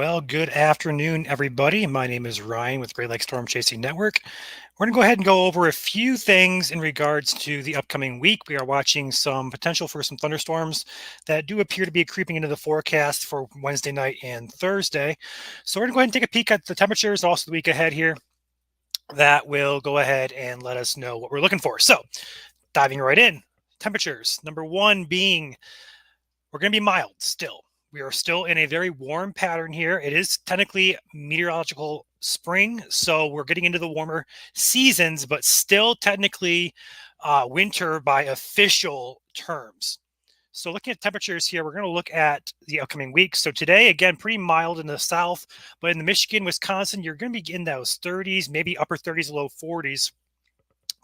Well, good afternoon, everybody. My name is Ryan with Great Lakes Storm Chasing Network. We're going to go ahead and go over a few things in regards to the upcoming week. We are watching some potential for some thunderstorms that do appear to be creeping into the forecast for Wednesday night and Thursday. So we're going to go ahead and take a peek at the temperatures, also the week ahead here. That will go ahead and let us know what we're looking for. So diving right in, temperatures. Number one being we're going to be mild still. We are still in a very warm pattern here. It is technically meteorological spring, so we're getting into the warmer seasons, but still technically winter by official terms. So looking at temperatures here, we're going to look at the upcoming week. So today, again, pretty mild in the south, but in the Michigan, Wisconsin, you're going to be in those 30s, maybe upper 30s, low 40s.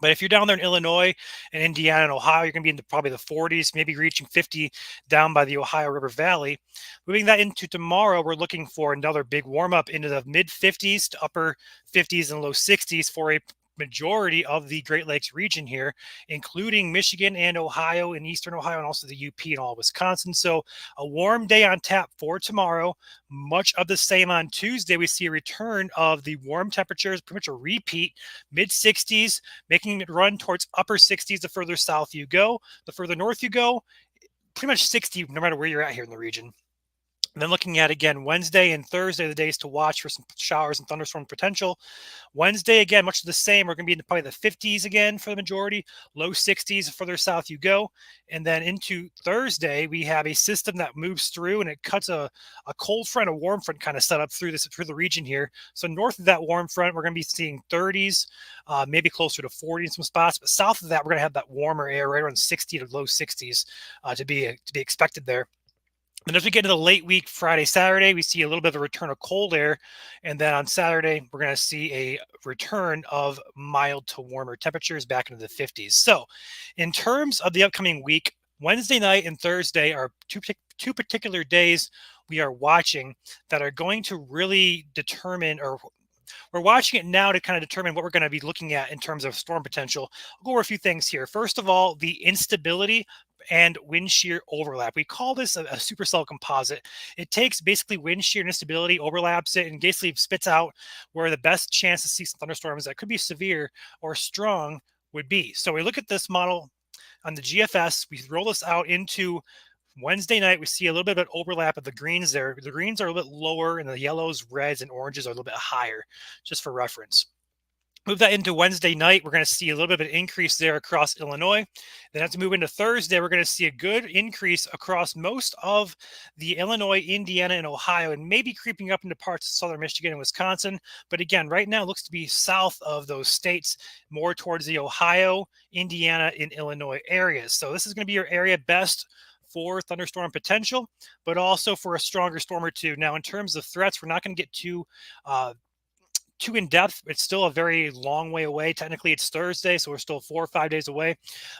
But if you're down there in Illinois and Indiana and Ohio, you're going to be into probably the 40s, maybe reaching 50 down by the Ohio River Valley. Moving that into tomorrow, we're looking for another big warm up into the mid 50s to upper 50s and low 60s for a majority of the Great Lakes region here, including Michigan and Ohio and Eastern Ohio and also the UP and all Wisconsin. So a warm day on tap for tomorrow. Much of the same on Tuesday. We see a return of the warm temperatures, pretty much a repeat, mid 60s, making it run towards upper 60s the further south you go. The further north you go, pretty much 60 no matter where you're at here in the region. And then looking at again Wednesday and Thursday, the days to watch for some showers and thunderstorm potential. Wednesday, again, much the same. We're going to be in probably the 50s again for the majority, low 60s the further south you go. And then into Thursday, we have a system that moves through and it cuts a cold front, a warm front kind of set up through the region here. So north of that warm front, we're going to be seeing 30s, maybe closer to 40 in some spots. But south of that, we're going to have that warmer air right around 60 to low 60s to be expected there. And as we get into the late week, Friday, Saturday, we see a little bit of a return of cold air. And then on Saturday, we're going to see a return of mild to warmer temperatures back into the 50s. So in terms of the upcoming week, Wednesday night and Thursday are two particular days we are watching that are going to really determine, or we're watching it now to kind of determine what we're going to be looking at in terms of storm potential. I'll go over a few things here. First of all, the instability and wind shear overlap. We call this a supercell composite. It takes basically wind shear and instability, overlaps it, and basically spits out where the best chance to see some thunderstorms that could be severe or strong would be. So we look at this model on the GFS. We roll this out into Wednesday night. We see a little bit of an overlap of the greens there. The greens are a little bit lower, and the yellows, reds, and oranges are a little bit higher, just for reference. Move that into Wednesday night, we're going to see a little bit of an increase there across Illinois. Then as we move into Thursday, we're going to see a good increase across most of the Illinois, Indiana, and Ohio, and maybe creeping up into parts of southern Michigan and Wisconsin. But again, right now it looks to be south of those states, more towards the Ohio, Indiana, and Illinois areas. So this is going to be your area best for thunderstorm potential, but also for a stronger storm or two. Now, in terms of threats, we're not going to get too in depth. It's still a very long way away. Technically, it's Thursday, so we're still 4 or 5 days away.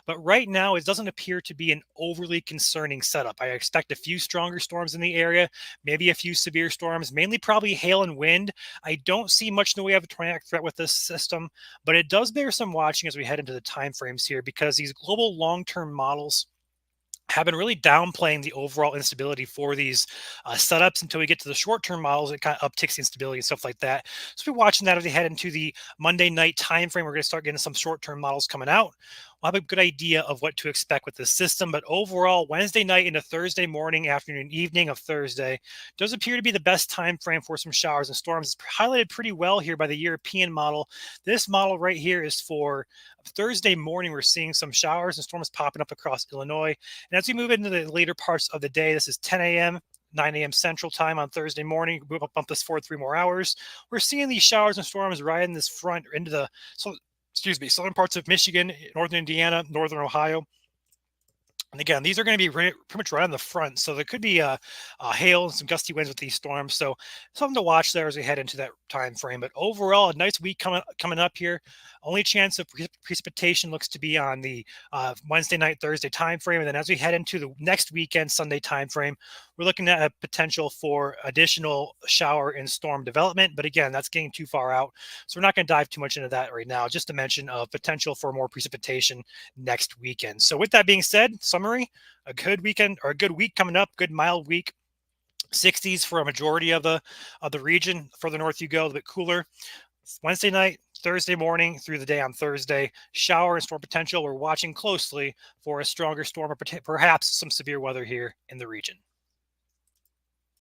But right now, it doesn't appear to be an overly concerning setup. I expect a few stronger storms in the area, maybe a few severe storms, mainly probably hail and wind. I don't see much in the way of a tornadic threat with this system, but it does bear some watching as we head into the time frames here, because these global long-term models have been really downplaying the overall instability for these setups until we get to the short-term models. It kind of upticks the instability and stuff like that. So we're watching that as we head into the Monday night time frame. We're going to start getting some short-term models coming out. We'll have a good idea of what to expect with this system. But overall, Wednesday night into Thursday morning, afternoon, evening of Thursday does appear to be the best time frame for some showers and storms. It's highlighted pretty well here by the European model. This model right here is for Thursday morning. We're seeing some showers and storms popping up across Illinois. And as we move into the later parts of the day, this is 10 a.m., 9 a.m. Central Time on Thursday morning. We'll bump this forward 3 more hours. We're seeing these showers and storms right in this front into the southern parts of Michigan, northern Indiana, northern Ohio. And again, these are going to be pretty much right on the front. So there could be hail and some gusty winds with these storms. So something to watch there as we head into that time frame. But overall, a nice week coming up here. Only chance of precipitation looks to be on the Wednesday night, Thursday time frame. And then as we head into the next weekend, Sunday time frame, we're looking at a potential for additional shower and storm development. But again, that's getting too far out. So we're not going to dive too much into that right now. Just to mention potential for more precipitation next weekend. So with that being said, summary, a good weekend or a good week coming up, good mild week. 60s for a majority of the region. Further north you go, a bit cooler. Wednesday night, Thursday morning through the day on Thursday, shower and storm potential. We're watching closely for a stronger storm or perhaps some severe weather here in the region.